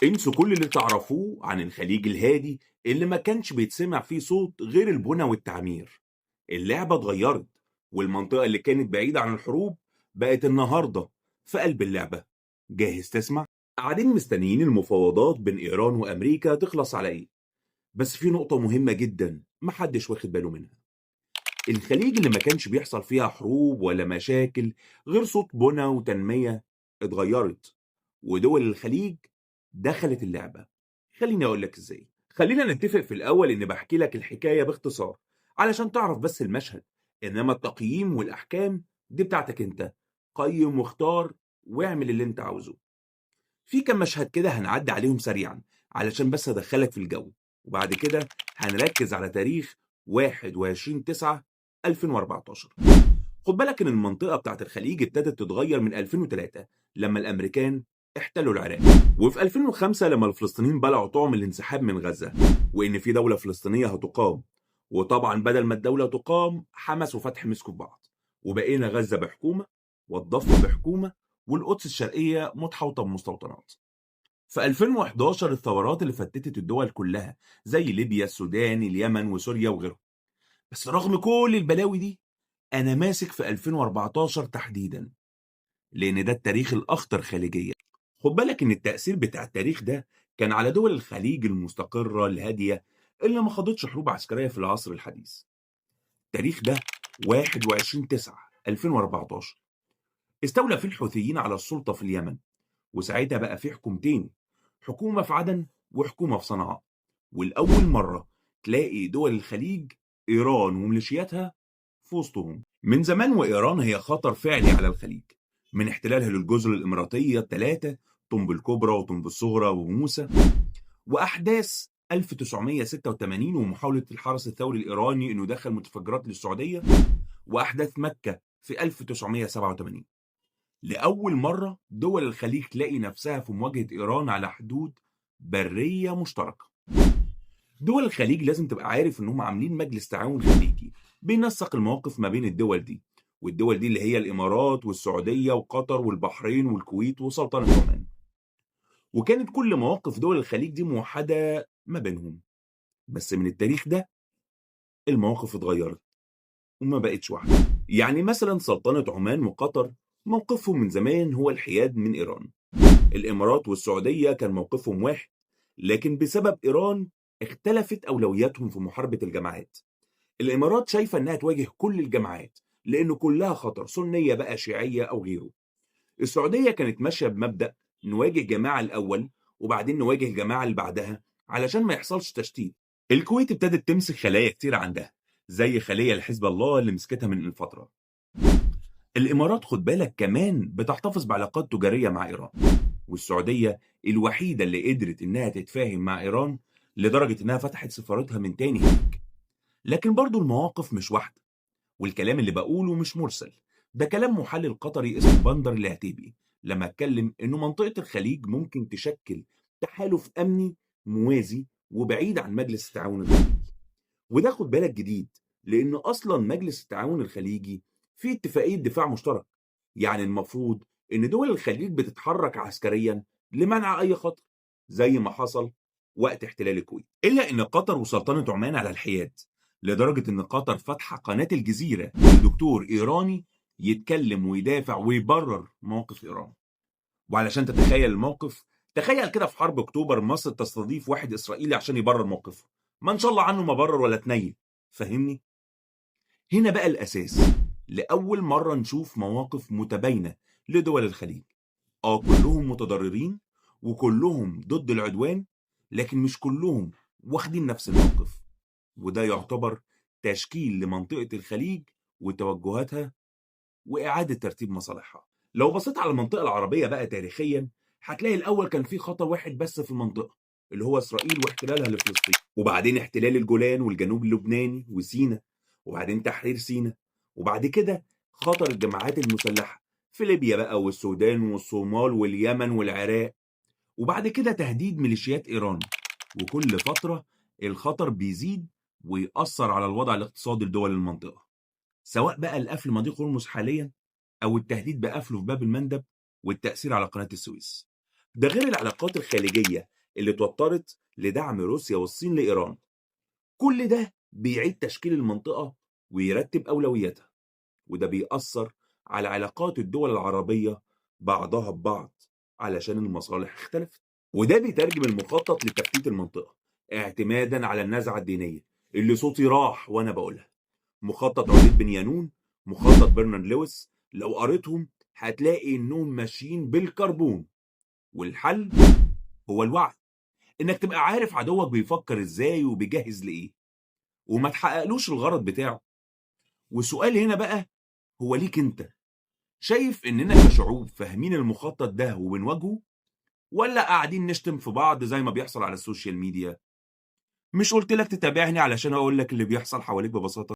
انسوا كل اللي تعرفوه عن الخليج الهادي اللي ما كانش بيتسمع فيه صوت غير البنا والتعمير. اللعبة اتغيرت، والمنطقة اللي كانت بعيدة عن الحروب بقت النهاردة في قلب اللعبة. جاهز تسمع؟ قاعدين مستنيين المفاوضات بين إيران وأمريكا تخلص على إيه؟ بس في نقطة مهمة جدا محدش واخد باله منها. الخليج اللي ما كانش بيحصل فيها حروب ولا مشاكل غير صوت بنا وتنمية اتغيرت، ودول الخليج دخلت اللعبة. خليني أقول لك إزاي. خلينا نتفق في الأول إني بحكي لك الحكاية باختصار علشان تعرف بس المشهد، إنما التقييم والأحكام دي بتاعتك أنت. قيم واختار واعمل اللي أنت عاوزه. في كم مشهد كده هنعدي عليهم سريعا علشان بس أدخلك في الجو، وبعد كده هنركز على تاريخ 21/9/2014. خد بالك إن المنطقة بتاعت الخليج ابتدت تتغير من 2003 لما الأمريكان احتلوا العراق، وفي 2005 لما الفلسطينيين بلعوا طعم الانسحاب من غزة وإن في دولة فلسطينية هتقام. وطبعا بدل ما الدولة تقام، حماس وفتح مسكوا في بعض، وبقينا غزة بحكومة والضفة بحكومة والقدس الشرقية متحوطة بمستوطنات. في 2011 الثورات اللي فتتت الدول كلها زي ليبيا، السودان، اليمن وسوريا وغيرهم. بس رغم كل البلاوي دي أنا ماسك في 2014 تحديدا، لأن ده التاريخ الأخطر خارجيا. خد بالك إن التأثير بتاع التاريخ ده كان على دول الخليج المستقرة الهادية اللي ما خاضتش حروب عسكرية في العصر الحديث. التاريخ ده 21/9/2014 استولى فيه الحوثيين على السلطة في اليمن، وساعتها بقى في حكومتين، حكومة في عدن وحكومة في صنعاء. والأول مرة تلاقي دول الخليج إيران وميليشياتها في وسطهم. من زمان وإيران هي خطر فعلي على الخليج، من احتلالها للجزر الإماراتية الثلاثة، طنب الكبرى وطنب الصغرى وموسى، وأحداث 1986 ومحاولة الحرس الثوري الإيراني إنه يدخل متفجرات للسعودية، وأحداث مكة في 1987. لأول مرة دول الخليج تلاقي نفسها في مواجهة إيران على حدود برية مشتركة. دول الخليج لازم تبقى عارف إنهم عاملين مجلس تعاون خليجي بينسق المواقف ما بين الدول دي، والدول دي اللي هي الإمارات والسعودية وقطر والبحرين والكويت وسلطنة عمان. وكانت كل مواقف دول الخليج دي موحدة ما بينهم. بس من التاريخ ده المواقف اتغيرت وما بقتش واحدة. يعني مثلا سلطنة عمان وقطر موقفهم من زمان هو الحياد من إيران. الإمارات والسعودية كان موقفهم واحد، لكن بسبب إيران اختلفت أولوياتهم في محاربة الجماعات. الإمارات شايفة إنها تواجه كل الجماعات لأنه كلها خطر، سنية بقى شيعية أو غيره. السعودية كانت ماشية بمبدأ نواجه جماعة الأول وبعدين نواجه الجماعة اللي بعدها علشان ما يحصلش تشتيت. الكويت ابتدت تمسك خلايا كتير عندها زي خلية لحزب الله اللي مسكتها من الفترة. الإمارات خد بالك كمان بتحتفظ بعلاقات تجارية مع إيران، والسعودية الوحيدة اللي قدرت إنها تتفاهم مع إيران لدرجة إنها فتحت سفارتها من تاني هناك. لكن برضو المواقف مش واحدة، والكلام اللي بقوله مش مرسل. ده كلام محلل قطري اسمه بندر العتيبي لما اتكلم إنه منطقة الخليج ممكن تشكل تحالف أمني موازي وبعيد عن مجلس التعاون الخليجي. وده خد بالك جديد، لأن أصلا مجلس التعاون الخليجي فيه اتفاقية دفاع مشترك. يعني المفروض إن دول الخليج بتتحرك عسكريا لمنع أي خطر زي ما حصل وقت احتلال الكويت. إلا إن قطر وسلطنة عمان على الحياد، لدرجة إن قطر فاتحة قناة الجزيرة لدكتور إيراني يتكلم ويدافع ويبرر موقف إيران. وعلشان تتخيل الموقف، تخيل كده في حرب أكتوبر مصر تستضيف واحد إسرائيلي عشان يبرر موقفه، ما إن شاء الله عنه ما برر ولا تنيل. فهمني؟ هنا بقى الأساس. لأول مرة نشوف مواقف متباينة لدول الخليج. كلهم متضررين وكلهم ضد العدوان، لكن مش كلهم واخدين نفس الموقف. وده يعتبر تشكيل لمنطقة الخليج وتوجهاتها وإعادة ترتيب مصالحها. لو بصيت على المنطقة العربية بقى تاريخيا، هتلاقي الأول كان في خطر واحد بس في المنطقة، اللي هو إسرائيل واحتلالها لفلسطين، وبعدين احتلال الجولان والجنوب اللبناني وسيناء، وبعدين تحرير سيناء، وبعد كده خطر الجماعات المسلحة في ليبيا بقى والسودان والصومال واليمن والعراق، وبعد كده تهديد ميليشيات إيران. وكل فترة الخطر بيزيد ويأثر على الوضع الاقتصادي لدول المنطقة، سواء بقى القفل مضيق هرمز حاليا أو التهديد بقفله في باب المندب والتأثير على قناة السويس. ده غير العلاقات الخارجية اللي اتوترت لدعم روسيا والصين لإيران. كل ده بيعيد تشكيل المنطقة ويرتب أولوياتها، وده بيأثر على علاقات الدول العربية بعضها ببعض علشان المصالح اختلفت. وده بيترجم المخطط لتفتيت المنطقة اعتمادا على النزعة الدينية اللي صوتي راح وأنا بقولها. مخطط عبيد بن يانون، مخطط برنارد لويس، لو قريتهم هتلاقي إنهم ماشيين بالكربون. والحل هو الوعي، إنك تبقى عارف عدوك بيفكر إزاي وبيجهز لإيه وما تحققلوش الغرض بتاعه. وسؤال هنا بقى هو ليك انت، شايف اننا كشعوب فاهمين المخطط ده وبنواجهه، ولا قاعدين نشتم في بعض زي ما بيحصل على السوشيال ميديا؟ مش قلت لك تتابعني علشان اقول لك اللي بيحصل حواليك ببساطة؟